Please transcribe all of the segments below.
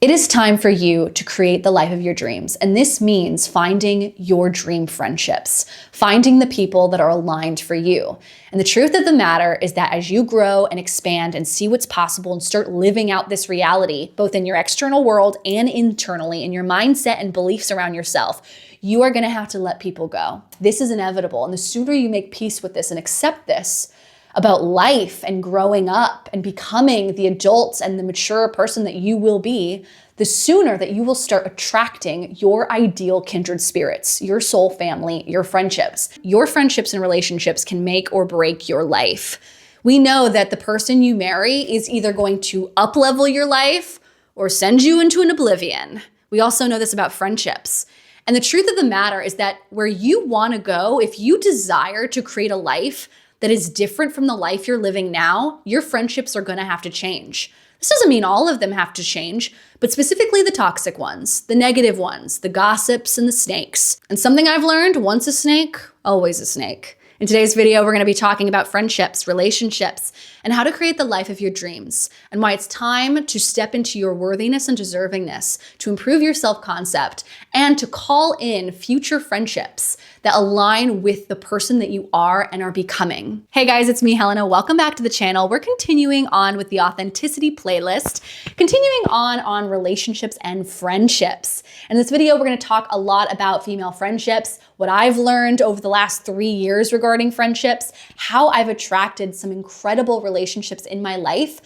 It is time for you to create the life of your dreams. And this means finding your dream friendships, finding the people that are aligned for you. And the truth of the matter is that as you grow and expand and see what's possible and start living out this reality, both in your external world and internally, in your mindset and beliefs around yourself, you are going to have to let people go. This is inevitable. And the sooner you make peace with this and accept this, about life and growing up and becoming the adult and the mature person that you will be, the sooner that you will start attracting your ideal kindred spirits, your soul family, your friendships. Your friendships and relationships can make or break your life. We know that the person you marry is either going to up-level your life or send you into an oblivion. We also know this about friendships. And the truth of the matter is that where you want to go, if you desire to create a life that is different from the life you're living now, your friendships are going to have to change. This doesn't mean all of them have to change, but specifically the toxic ones, the negative ones, the gossips and the snakes. And something I've learned, once a snake, always a snake. In today's video, we're going to be talking about friendships, relationships, and how to create the life of your dreams, and why it's time to step into your worthiness and deservingness, to improve your self-concept, and to call in future friendships that align with the person that you are and are becoming. Hey guys, it's me, Helena. Welcome back to the channel. We're continuing on with the authenticity playlist, continuing on relationships and friendships. In this video, we're going to talk a lot about female friendships, what I've learned over the last 3 years regarding friendships, how I've attracted some incredible relationships in my life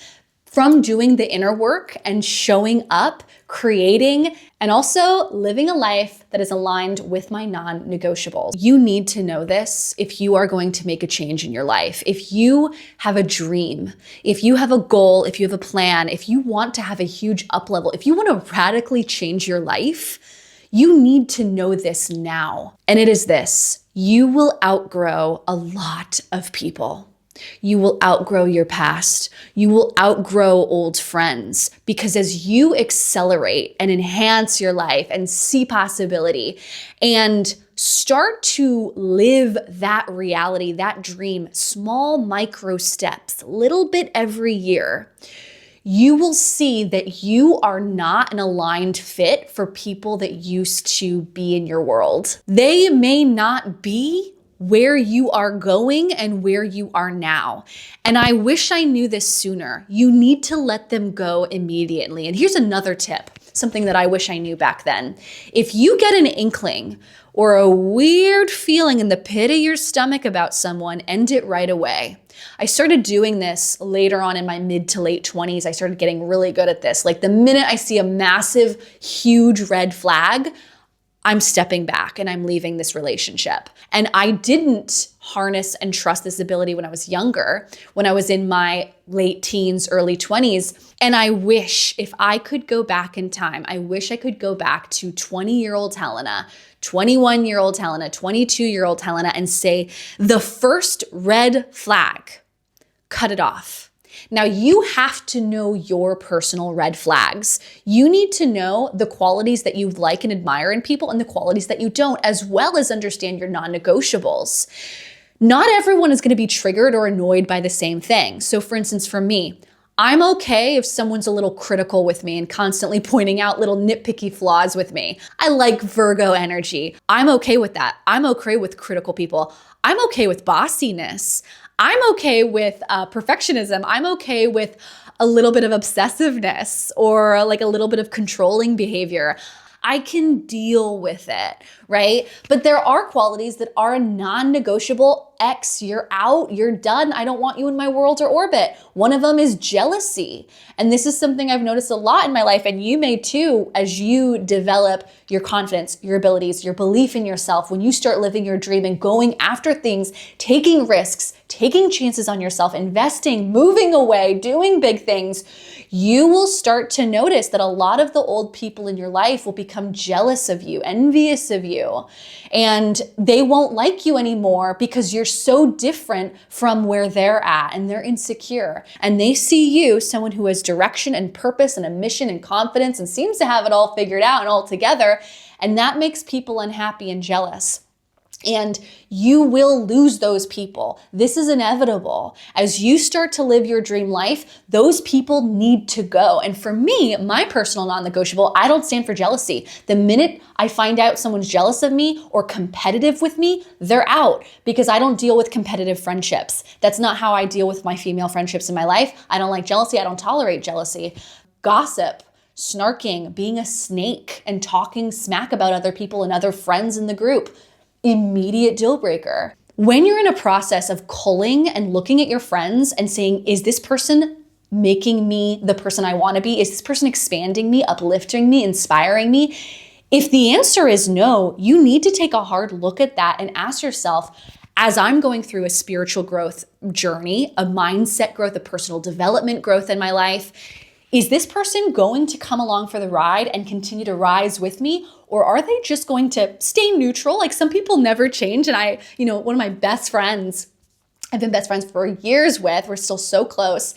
from doing the inner work and showing up, creating, and also living a life that is aligned with my non-negotiables. You need to know this if you are going to make a change in your life. If you have a dream, if you have a goal, if you have a plan, if you want to have a huge up level, if you want to radically change your life, you need to know this now. And it is this: you will outgrow a lot of people. You will outgrow your past. You will outgrow old friends, because as you accelerate and enhance your life and see possibility and start to live that reality, that dream, small micro steps, little bit every year, you will see that you are not an aligned fit for people that used to be in your world. They may not be where you are going and where you are now. And I wish I knew this sooner. You need to let them go immediately. And here's another tip, something that I wish I knew back then. If you get an inkling or a weird feeling in the pit of your stomach about someone, end it right away. I started doing this later on in my mid to late 20s. I started getting really good at this. Like the minute I see a massive, huge red flag, I'm stepping back and I'm leaving this relationship. And I didn't harness and trust this ability when I was younger, when I was in my late teens, early 20s. And I wish if I could go back in time, I wish I could go back to 20-year-old Helena, 21-year-old Helena, 22-year-old Helena, and say, the first red flag, cut it off. Now, you have to know your personal red flags. You need to know the qualities that you like and admire in people and the qualities that you don't, as well as understand your non-negotiables. Not everyone is going to be triggered or annoyed by the same thing. So for instance, for me, I'm okay if someone's a little critical with me and constantly pointing out little nitpicky flaws with me. I like Virgo energy. I'm okay with that. I'm okay with critical people. I'm okay with bossiness. I'm okay with perfectionism. I'm okay with a little bit of obsessiveness or like a little bit of controlling behavior. I can deal with it, right? But there are qualities that are non-negotiable. X, you're out, you're done. I don't want you in my world or orbit. One of them is jealousy. And this is something I've noticed a lot in my life, and you may too, as you develop your confidence, your abilities, your belief in yourself, when you start living your dream and going after things, taking risks, taking chances on yourself, investing, moving away, doing big things, you will start to notice that a lot of the old people in your life will become jealous of you, envious of you, and they won't like you anymore because you're so different from where they're at and they're insecure. And they see you, someone who has direction and purpose and a mission and confidence and seems to have it all figured out and all together, and that makes people unhappy and jealous. And you will lose those people. This is inevitable. As you start to live your dream life, those people need to go. And for me, my personal non-negotiable, I don't stand for jealousy. The minute I find out someone's jealous of me or competitive with me, they're out, because I don't deal with competitive friendships. That's not how I deal with my female friendships in my life. I don't like jealousy. I don't tolerate jealousy. Gossip, snarking, being a snake, and talking smack about other people and other friends in the group. Immediate deal breaker. When you're in a process of culling and looking at your friends and saying, is this person making me the person I want to be? Is this person expanding me, uplifting me, inspiring me? If the answer is no, you need to take a hard look at that and ask yourself, as I'm going through a spiritual growth journey, a mindset growth, a personal development growth in my life, is this person going to come along for the ride and continue to rise with me? Or are they just going to stay neutral? Like, some people never change. And one of my best friends, I've been best friends for years with, we're still so close.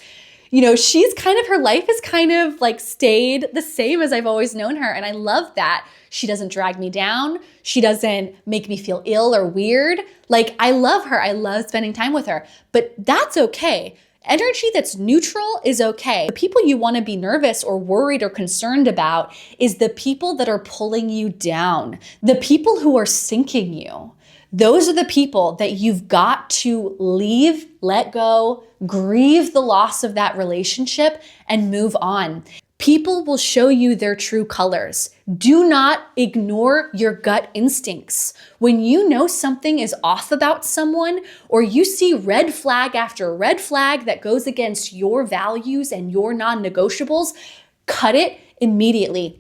She's her life has kind of like stayed the same as I've always known her. And I love that. She doesn't drag me down. She doesn't make me feel ill or weird. Like, I love her. I love spending time with her, but that's okay. Energy that's neutral is okay. The people you want to be nervous or worried or concerned about is the people that are pulling you down, the people who are sinking you. Those are the people that you've got to leave, let go, grieve the loss of that relationship, and move on. People will show you their true colors. Do not ignore your gut instincts. When you know something is off about someone, or you see red flag after red flag that goes against your values and your non-negotiables, cut it immediately.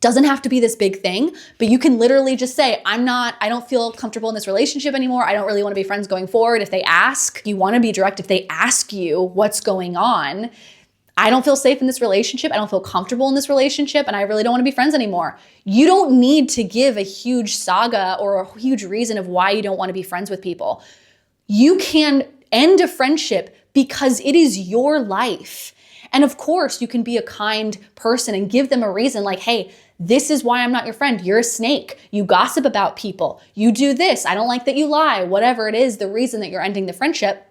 Doesn't have to be this big thing, but you can literally just say, I don't feel comfortable in this relationship anymore. I don't really want to be friends going forward. If they ask, you want to be direct. If they ask you what's going on, I don't feel safe in this relationship. I don't feel comfortable in this relationship, and I really don't want to be friends anymore. You don't need to give a huge saga or a huge reason of why you don't want to be friends with people. You can end a friendship because it is your life. And of course, you can be a kind person and give them a reason like, hey, this is why I'm not your friend. You're a snake. You gossip about people. You do this. I don't like that you lie. Whatever it is, the reason that you're ending the friendship.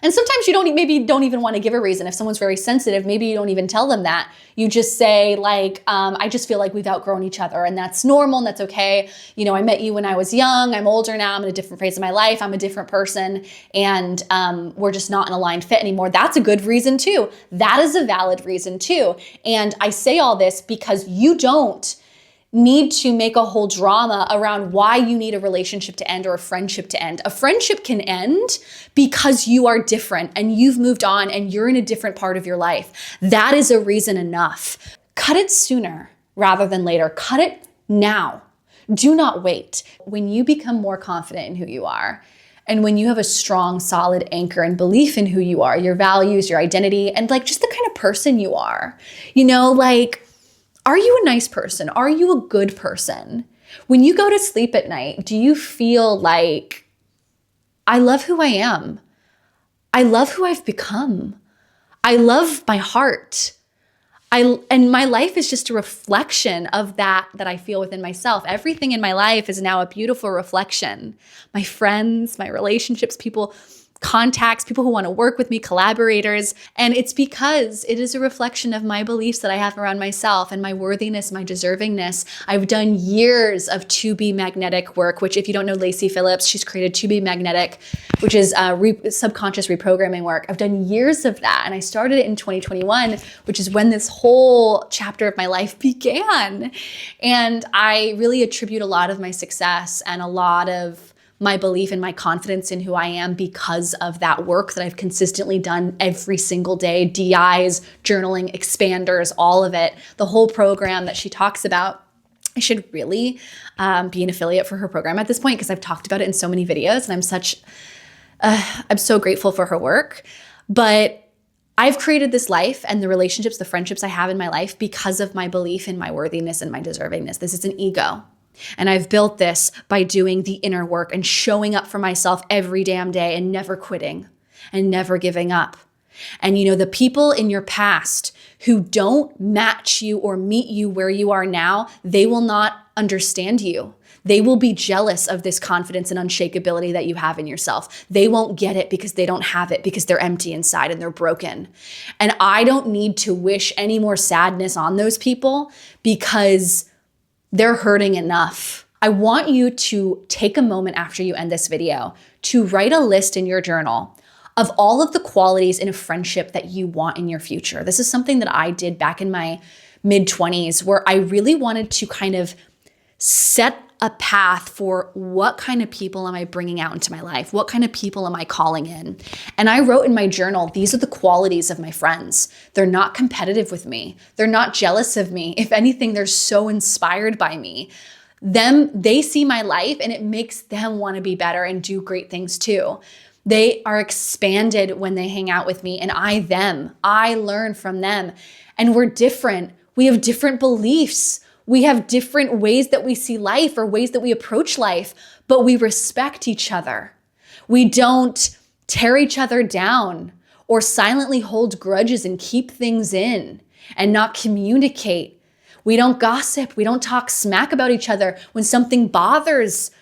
And sometimes you don't even want to give a reason. If someone's very sensitive, maybe you don't even tell them that. You just say like, I just feel like we've outgrown each other, and that's normal and that's okay. I met you when I was young. I'm older now. I'm in a different phase of my life. I'm a different person, and we're just not an aligned fit anymore. That's a good reason too. That is a valid reason too. And I say all this because you don't need to make a whole drama around why you need a relationship to end or a friendship to end. A friendship can end because you are different and you've moved on and you're in a different part of your life. That is a reason enough. Cut it sooner rather than later. Cut it now. Do not wait. When you become more confident in who you are, and when you have a strong, solid anchor and belief in who you are, your values, your identity, and like just the kind of person you are, are you a nice person? Are you a good person? When you go to sleep at night, do you feel like, I love who I am. I love who I've become. I love my heart. And my life is just a reflection of that I feel within myself. Everything in my life is now a beautiful reflection. My friends, my relationships, contacts, people who want to work with me, collaborators. And it's because it is a reflection of my beliefs that I have around myself and my worthiness, my deservingness. I've done years of To Be Magnetic work, which if you don't know Lacey Phillips, she's created To Be Magnetic, which is subconscious reprogramming work. I've done years of that. And I started it in 2021, which is when this whole chapter of my life began. And I really attribute a lot of my success and a lot of my belief and my confidence in who I am because of that work that I've consistently done every single day. DIs, journaling, expanders, all of it, the whole program that she talks about. I should really be an affiliate for her program at this point because I've talked about it in so many videos, and I'm so grateful for her work. But I've created this life and the relationships, the friendships I have in my life because of my belief in my worthiness and my deservingness. This is an ego. And I've built this by doing the inner work and showing up for myself every damn day and never quitting and never giving up. And the people in your past who don't match you or meet you where you are now, they will not understand you. They will be jealous of this confidence and unshakability that you have in yourself. They won't get it because they don't have it, because they're empty inside and they're broken. And I don't need to wish any more sadness on those people because they're hurting enough. I want you to take a moment after you end this video to write a list in your journal of all of the qualities in a friendship that you want in your future. This is something that I did back in my mid-20s, where I really wanted to kind of set a path for what kind of people am I bringing out into my life? What kind of people am I calling in? And I wrote in my journal, these are the qualities of my friends. They're not competitive with me. They're not jealous of me. If anything, they're so inspired by me. They see my life and it makes them want to be better and do great things too. They are expanded when they hang out with me, and I learn from them. And we're different. We have different beliefs. We have different ways that we see life or ways that we approach life, but we respect each other. We don't tear each other down or silently hold grudges and keep things in and not communicate. We don't gossip. We don't talk smack about each other. When something bothers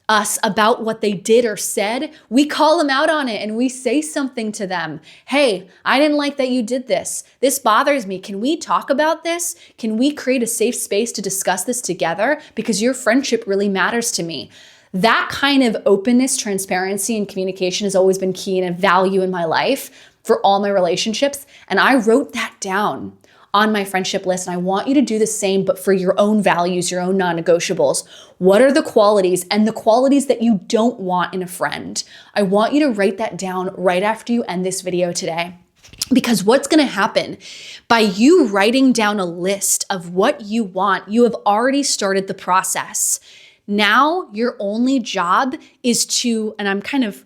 us about what they did or said, we call them out on it and we say something to them. Hey, I didn't like that you did this. This bothers me. Can we talk about this? Can we create a safe space to discuss this together? Because your friendship really matters to me. That kind of openness, transparency, and communication has always been key and a value in my life for all my relationships. And I wrote that down on my friendship list. And I want you to do the same, but for your own values, your own non-negotiables. What are the qualities and the qualities that you don't want in a friend? I want you to write that down right after you end this video today. Because what's going to happen by you writing down a list of what you want, you have already started the process. Now your only job is to, and I'm kind of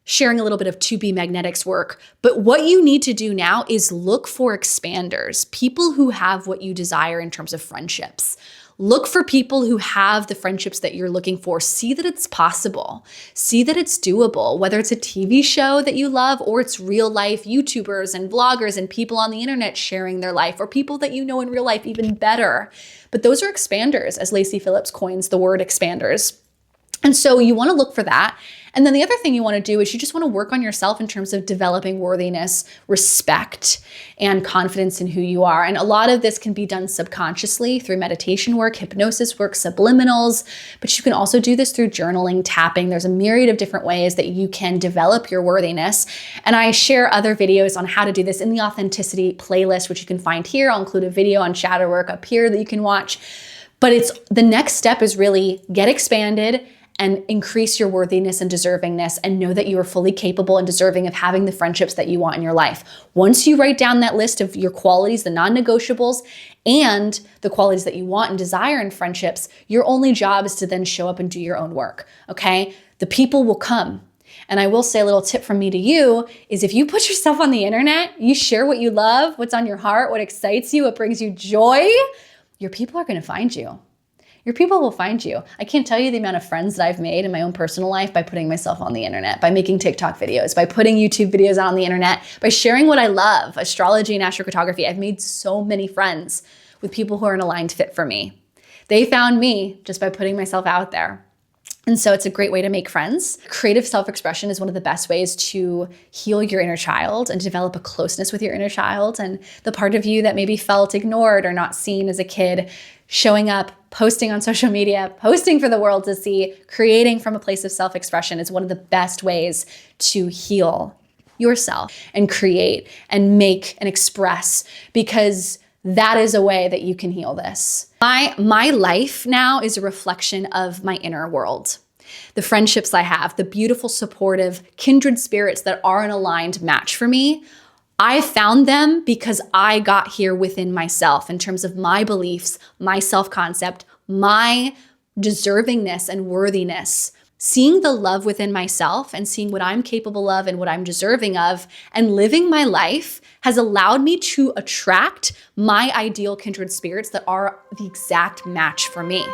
sharing a little bit of 2B magnetics work, but what you need to do now is look for expanders, people who have what you desire in terms of friendships. Look for people who have the friendships that you're looking for. See that it's possible. See that it's doable, whether it's a TV show that you love or it's real life YouTubers and vloggers and people on the internet sharing their life, or people that you know in real life even better. But those are expanders, as Lacey Phillips coins the word expanders. And so you want to look for that. And then the other thing you want to do is you just want to work on yourself in terms of developing worthiness, respect, and confidence in who you are. And a lot of this can be done subconsciously through meditation work, hypnosis work, subliminals, but you can also do this through journaling, tapping. There's a myriad of different ways that you can develop your worthiness. And I share other videos on how to do this in the authenticity playlist, which you can find here. I'll include a video on shadow work up here that you can watch. But the next step is really get expanded and increase your worthiness and deservingness, and know that you are fully capable and deserving of having the friendships that you want in your life. Once you write down that list of your qualities, the non-negotiables, and the qualities that you want and desire in friendships, your only job is to then show up and do your own work, okay? The people will come. And I will say a little tip from me to you is if you put yourself on the internet, you share what you love, what's on your heart, what excites you, what brings you joy, your people are gonna find you. Your people will find you. I can't tell you the amount of friends that I've made in my own personal life by putting myself on the internet, by making TikTok videos, by putting YouTube videos out on the internet, by sharing what I love, astrology and astrocartography. I've made so many friends with people who are an aligned fit for me. They found me just by putting myself out there. And so it's a great way to make friends. Creative self-expression is one of the best ways to heal your inner child and develop a closeness with your inner child. And the part of you that maybe felt ignored or not seen as a kid, showing up, posting on social media, posting for the world to see, creating from a place of self-expression is one of the best ways to heal yourself and create and make and express, because that is a way that you can heal this. My life now is a reflection of my inner world. The friendships I have, the beautiful, supportive, kindred spirits that are an aligned match for me, I found them because I got here within myself in terms of my beliefs, my self-concept, my deservingness and worthiness. Seeing the love within myself and seeing what I'm capable of and what I'm deserving of and living my life has allowed me to attract my ideal kindred spirits that are the exact match for me.